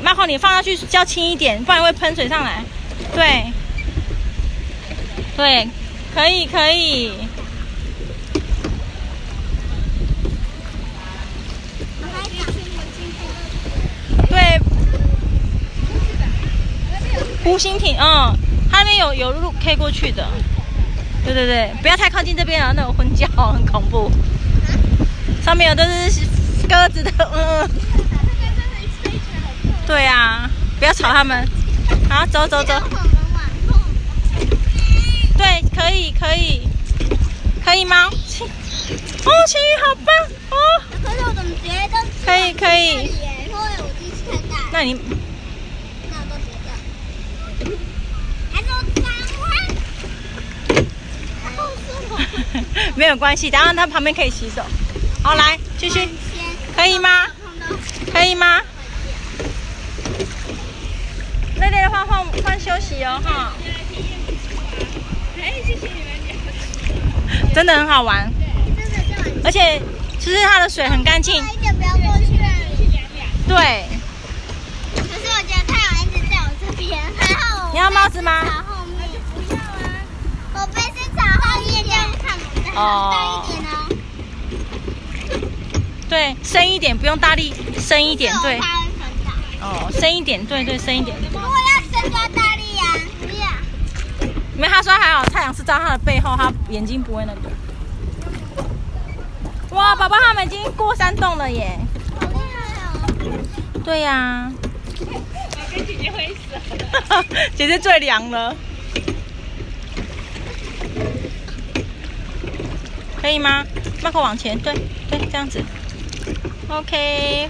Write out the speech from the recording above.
Marco， 你放下去要轻一点，不然会喷水上来。对，对，可以。对，湖心亭，它那边有路可以过去的。对，不要太靠近这边啊，那种昏叫很恐怖。上面有都是鸽子的，对啊，不要吵他们。好，走。对，可以吗？青鱼好棒哦！可是我怎么觉得可以？因为我第一次看到。那你那我都觉得，还说脏话，没有关系，等下它旁边可以洗手。好，来继续，可以吗？累的话换休息哦，哈。谢谢你们，真的很好玩，而且其实它的水很干净。一点不要过去那里。对。可是我觉得太阳一直在我这边，还好。你要帽子吗？后面不要啊，我背是朝后面这样看不到，大一点哦。对，深一点，不用大力，深一点，对。深一点，对，深一点。如果要深就要大力呀，不要。没，他说还好，太阳是照他的背后，他眼睛不会那个。哇，宝宝他们已经过山洞了耶！好厉害哦！对呀。我跟姐姐挥手。姐姐最凉了。可以吗？Marco往前，对，这样子。OK。